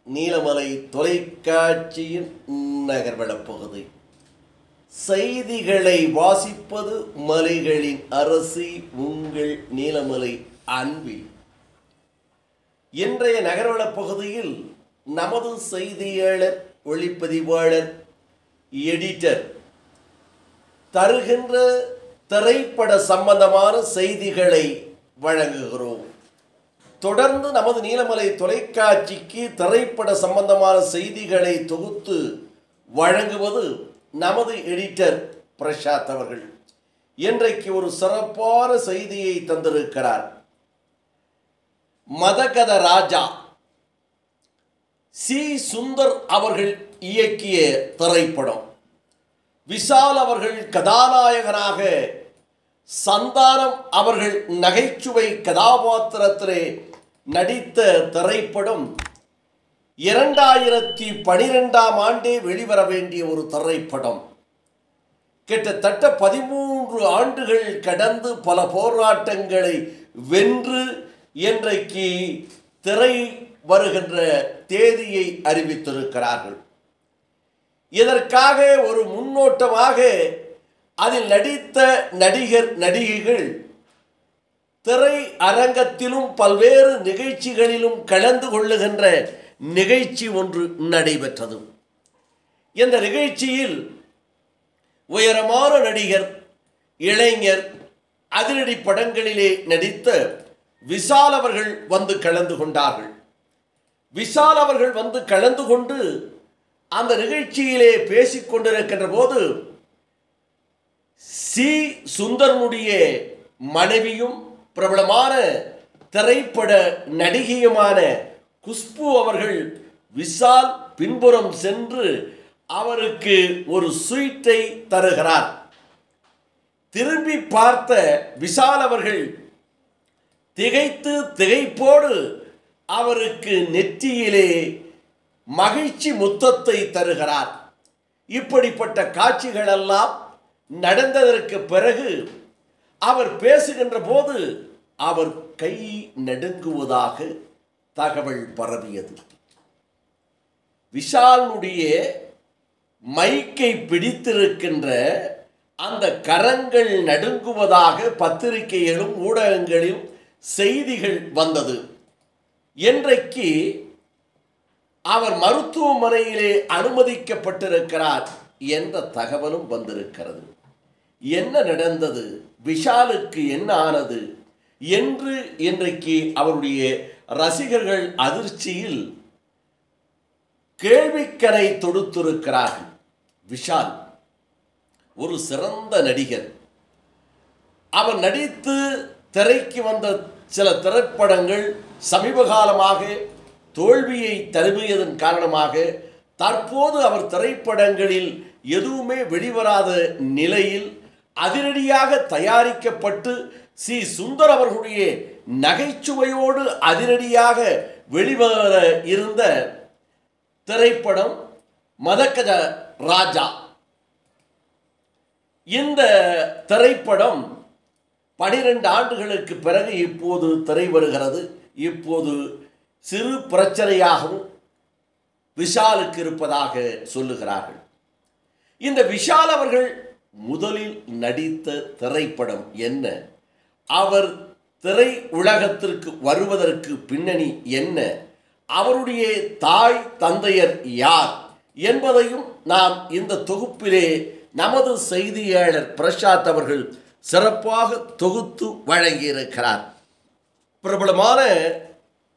நீலமலை தொலைக்காட்சியின் நகர்வளப் பகுதி. செய்திகளை வாசிப்பது மலைகளின் அரசி உங்கள் நீலமலை அன்பில். இன்றைய நகர்வளப் பகுதியில் நமது செய்தியாளர், ஒளிப்பதிவாளர், எடிட்டர் தருகின்ற திரைப்பட சம்பந்தமான செய்திகளை வழங்குகிறோம். தொடர்ந்து நமது நீலமலை தொலைக்காட்சிக்கு திரைப்பட சம்பந்தமான செய்திகளை தொகுத்து வழங்குவது நமது எடிட்டர் பிரசாத் அவர்கள். இன்றைக்கு ஒரு சிறப்பான செய்தியை தந்திருக்கிறார். மதகத ராஜா சி. சுந்தர் அவர்கள் இயக்கிய திரைப்படம். விஷால் அவர்கள் கதாநாயகனாக, சந்தானம் அவர்கள் நகைச்சுவை கதாபாத்திரத்திலே நடித்த திரைப்படம் 2012ஆம் ஆண்டே வெளிவர வேண்டிய ஒரு திரைப்படம். கிட்டத்தட்ட 13 ஆண்டுகள் கடந்து பல போராட்டங்களை வென்று இன்றைக்கு திரை வருகின்ற தேதியை அறிவித்திருக்கிறார்கள். இதற்காக ஒரு முன்னோட்டமாக அதில் நடித்த நடிகர், நடிகைகள் திரை அரங்கத்திலும் பல்வேறு நிகழ்ச்சிகளிலும் கலந்து கொள்ளுகின்ற நிகழ்ச்சி ஒன்று நடைபெற்றது. இந்த நிகழ்ச்சியில் உயரமான நடிகர், இளைஞர், அதிரடி படங்களிலே நடித்த விஷால் அவர்கள் வந்து கலந்து கொண்டார்கள். விஷால் அவர்கள் வந்து கலந்து கொண்டு அந்த நிகழ்ச்சியிலே பேசிக்கொண்டிருக்கின்ற போது சி. சுந்தரனுடைய மனைவியும் பிரபலமான திரைப்பட நடிகையுமான குஷ்பு அவர்கள் விஷால் பின்புறம் சென்று அவருக்கு ஒரு ஸ்வீட்டை தருகிறார். திரும்பி பார்த்த விஷால் அவர்கள் திகைப்போடு அவருக்கு நெற்றியிலே மகிழ்ச்சி முத்தத்தை தருகிறார். இப்படிப்பட்ட காட்சிகளெல்லாம் நடந்ததற்கு பிறகு அவர் பேசுகின்ற போது அவர் கை நடுங்குவதாக தகவல் பரவியது. விஷாலுடைய மைக்கை பிடித்திருக்கின்ற அந்த கரங்கள் நடுங்குவதாக பத்திரிகைகளிலும் ஊடகங்களிலும் செய்திகள் வந்தது. இன்றைக்கு அவர் மருத்துவமனையிலே அனுமதிக்கப்பட்டிருக்கிறார் என்ற தகவலும் வந்திருக்கிறது. என்ன நடந்தது, விஷாலுக்கு என்ன ஆனது என்று இன்றைக்கு அவருடைய ரசிகர்கள் அதிர்ச்சியில் கேள்விக்கணை தொடுத்திருக்கிறார்கள். விஷால் ஒரு சிறந்த நடிகர். அவர் நடித்து திரைக்கு வந்த சில திரைப்படங்கள் சமீப காலமாக தோல்வியை தழுவியதன் காரணமாக தற்போது அவர் திரைப்படங்களில் எதுவுமே வெளிவராத நிலையில் அதிரடியாக தயாரிக்கப்பட்டு சி. சுந்தர் அவர்களுடைய நகைச்சுவையோடு அதிரடியாக வெளிவர இருந்த திரைப்படம் மதகத ராஜா. இந்த திரைப்படம் 12 ஆண்டுகளுக்கு பிறகு இப்போது திரை வருகிறது. இப்போது சிறு பிரச்சனையாகவும் விஷாலுக்கு இருப்பதாக சொல்லுகிறார்கள். இந்த விஷால் அவர்கள் முதலில் நடித்த திரைப்படம் என்ன, அவர் திரை உலகத்திற்கு வருவதற்கு பின்னணி என்ன, அவருடைய தாய் தந்தையர் யார் என்பதையும் நாம் இந்த தொகுப்பிலே நமது செய்தியாளர் பிரசாத் அவர்கள் சிறப்பாக தொகுத்து வழங்கியிருக்கிறார். பிரபலமான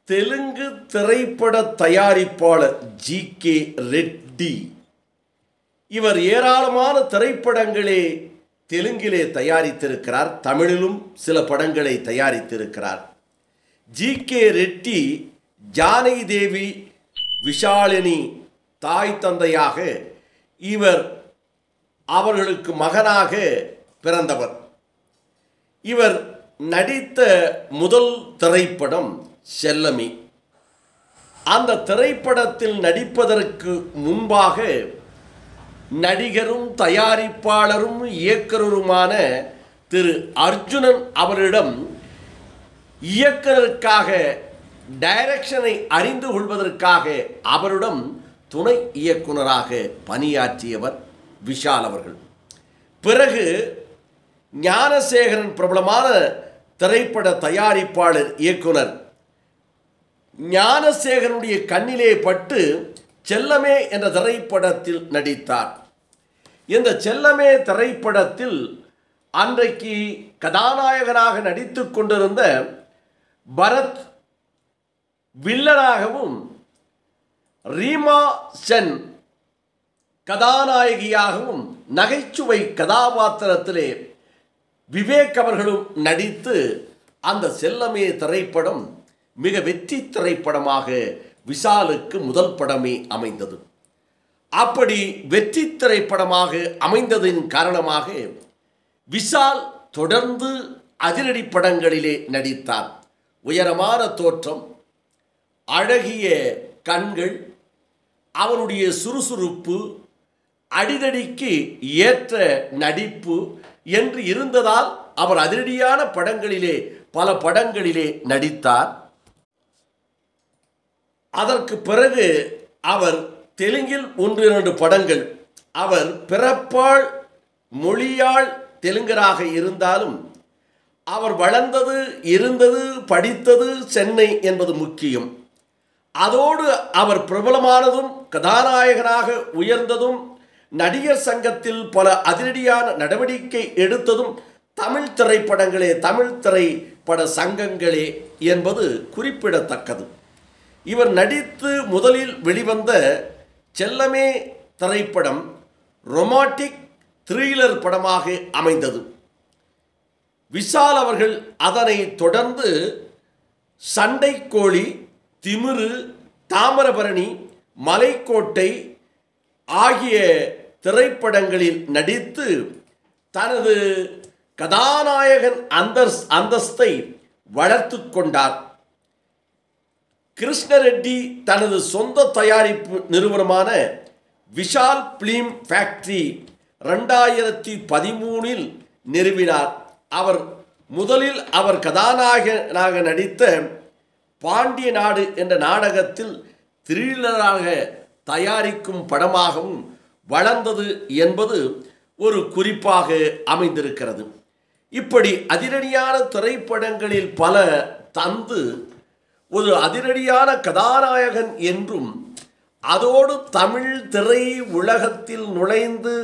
தெலுங்கு திரைப்பட தயாரிப்பாளர் ஜி.கே. ரெட்டி. இவர் ஏராளமான திரைப்படங்களை தெலுங்கிலே தயாரித்திருக்கிறார். தமிழிலும் சில படங்களை தயாரித்திருக்கிறார். ஜி.கே. ரெட்டி ஜானகி தேவி, விஷாலினி தாய் தந்தையாக, இவர் அவர்களுக்கு மகனாக பிறந்தவர். இவர் நடித்த முதல் திரைப்படம் செல்லமே. அந்த திரைப்படத்தில் நடிப்பதற்கு முன்பாக நடிகரும் தயாரிப்பாளரும் இயக்குனருமான திரு அர்ஜுனன் அவரிடம் இயக்குனருக்காக டைரக்ஷனை அறிந்து கொள்வதற்காக அவரிடம் துணை இயக்குனராக பணியாற்றியவர் விஷால் அவர்கள். பிறகு ஞானசேகரன் பிரபலமான திரைப்பட தயாரிப்பாளர் இயக்குனர் ஞானசேகரனுடைய கண்ணிலே பட்டு செல்லமே என்ற திரைப்படத்தில் நடித்தார். இந்த செல்லமே திரைப்படத்தில் அன்றைக்கு கதாநாயகனாக நடித்து கொண்டிருந்த பரத் வில்லனாகவும் ரீமா சென் கதாநாயகியாகவும் நகைச்சுவை கதாபாத்திரத்திலே விவேக் அவர்களும் நடித்து அந்த செல்லமே திரைப்படம் மிக வெற்றி திரைப்படமாக விஷாலுக்கு முதல் படமே அமைந்தது. அப்படி வெற்றி திரைப்படமாக அமைந்ததின் காரணமாக விஷால் தொடர்ந்து அதிரடி படங்களிலே நடித்தார். உயரமான தோற்றம், அழகிய கண்கள், அவனுடைய சுறுசுறுப்பு, அடிதடிக்கு ஏற்ற நடிப்பு என்று இருந்ததால் அவர் அதிரடியான படங்களிலே பல படங்களிலே நடித்தார். அதற்கு பிறகு அவர் தெலுங்கில் 1-2 படங்கள், அவர் பிறப்பால் மொழியால் தெலுங்கராக இருந்தாலும் அவர் வளர்ந்தது, இருந்தது, படித்தது சென்னை என்பது முக்கியம். அதோடு அவர் பிரபலமானதும் கதாநாயகனாக உயர்ந்ததும் நடிகர் சங்கத்தில் பல அதிரடியான நடவடிக்கை எடுத்ததும் தமிழ் திரைப்படங்களே, தமிழ் திரைப்பட சங்கங்களே என்பது குறிப்பிடத்தக்கது. இவர் நடித்து முதலில் வெளிவந்த செல்லமே திரைப்படம் ரொமான்டிக் த்ரில்லர் படமாக அமைந்தது. விஷால் அவர்கள் அதனை தொடர்ந்து சண்டைக்கோழி, திமிரு, தாமிரபரணி, மலைக்கோட்டை ஆகிய திரைப்படங்களில் நடித்து தனது கதாநாயகன் அந்தஸ்தை வளர்த்து கொண்டார். கிருஷ்ணரெட்டி தனது சொந்த தயாரிப்பு நிறுவனமான விஷால் பிலிம் ஃபேக்டரி 2013 நிறுவினார். அவர் முதலில் அவர் கதாநாயகனாக நடித்த பாண்டிய நாடு என்ற நாடகத்தில் த்ரில்லராக தயாரிக்கும் படமாகவும் வளர்ந்தது என்பது ஒரு குறிப்பாக அமைந்திருக்கிறது. இப்படி அதிரடியான திரைப்படங்களில் பல தந்து ஒரு அதிரடியான கதாநாயகன் என்றும் அதோடு தமிழ் திரை உலகத்தில் நுழைந்து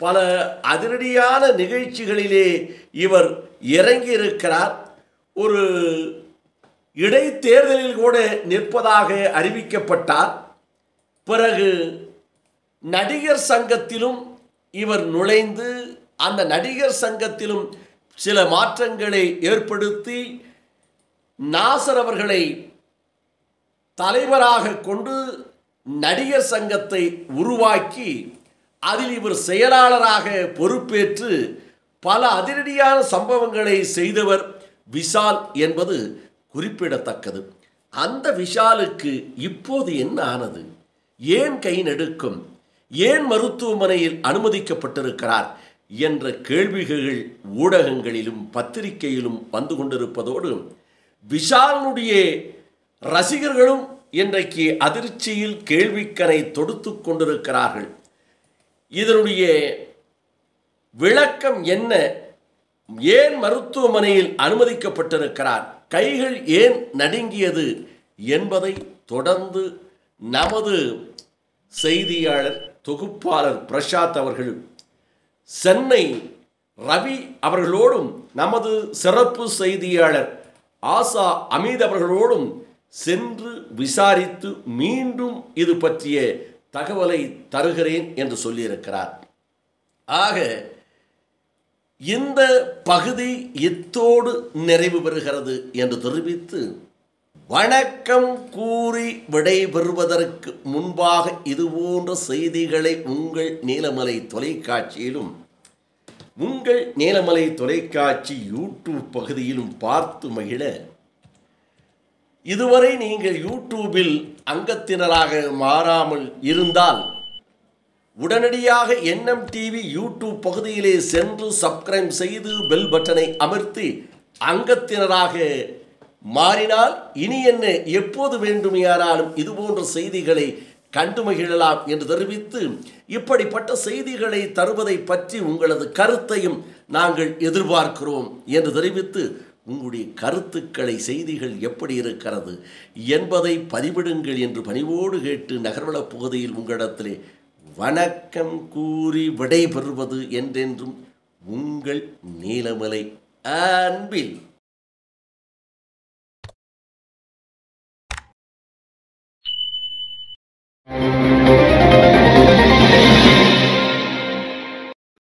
பல அதிரடியான நிகழ்ச்சிகளிலே இவர் இறங்கியிருக்கிறார். ஒரு இடைத்தேர்தலில் கூட நிற்பதாக அறிவிக்கப்பட்டார். பிறகு நடிகர் சங்கத்திலும் இவர் நுழைந்து அந்த நடிகர் சங்கத்திலும் சில மாற்றங்களை ஏற்படுத்தி நாசர் அவர்களை தலைவராக கொண்டு நடிகர் சங்கத்தை உருவாக்கி அதில் இவர் செயலாளராக பொறுப்பேற்று பல அதிரடியான சம்பவங்களை செய்தவர் விஷால் என்பது குறிப்பிடத்தக்கது. அந்த விஷாலுக்கு இப்போது என்ன ஆனது? ஏன் கை நடுக்கும்? ஏன் மருத்துவமனையில் அனுமதிக்கப்பட்டிருக்கிறார் என்ற கேள்விகள் ஊடகங்களிலும் பத்திரிகையிலும் வந்து கொண்டிருப்பதோடு விஷாலுடைய ரசிகர்களும் இன்றைக்கு அதிர்ச்சியில் கேள்விக்கரை தொடுத்து கொண்டிருக்கிறார்கள். இதனுடைய விளக்கம் என்ன? ஏன் மருத்துவமனையில் அனுமதிக்கப்பட்டிருக்கிறார்? கைகள் ஏன் நடுங்கியது என்பதை தொடர்ந்து நமது செய்தியாளர் தொகுப்பாளர் பிரசாத் அவர்கள் சென்னை ரவி அவர்களோடும் நமது சிறப்பு செய்தியாளர் ஆசா அமீத் அவர்களோடும் சென்று விசாரித்து மீண்டும் இது பற்றிய தகவலை தருகிறேன் என்று சொல்லியிருக்கிறார். ஆக இந்த பகுதி இத்தோடு நிறைவு பெறுகிறது என்று தெரிவித்து வணக்கம் கூறி விடைபெறுவதற்கு முன்பாக இதுபோன்ற செய்திகளை உங்கள் நீலமலை தொலைக்காட்சியிலும் உங்கள் நீலமலை தொலைக்காட்சி யூடியூப் பகுதியிலும் பார்த்து மகிழ இதுவரை நீங்கள் யூடியூபில் அங்கத்தினராக மாறாமல் இருந்தால் உடனடியாக என்எம் டிவி யூடியூப் பகுதியிலே சென்று சப்ஸ்கிரைப் செய்து பெல் பட்டனை அமர்த்தி அங்கத்தினராக மாறினால் இனி என்ன, எப்போது வேண்டுமையானாலும் இதுபோன்ற செய்திகளை கண்டு மகிழலாம் என்று தெரிவித்து, இப்படிப்பட்ட செய்திகளை தருவதை பற்றி உங்களது கருத்தையும் நாங்கள் எதிர்பார்க்கிறோம் என்று தெரிவித்து, உங்களுடைய கருத்துக்களை, செய்திகள் எப்படி இருக்கிறது என்பதை பதிவிடுங்கள் என்று பணிவோடு கேட்டு நகர்வளப் பகுதியில் உங்களிடத்திலே வணக்கம் கூறி விடைபெறுவது என்றென்றும் உங்கள் நீலமலை அன்பில்.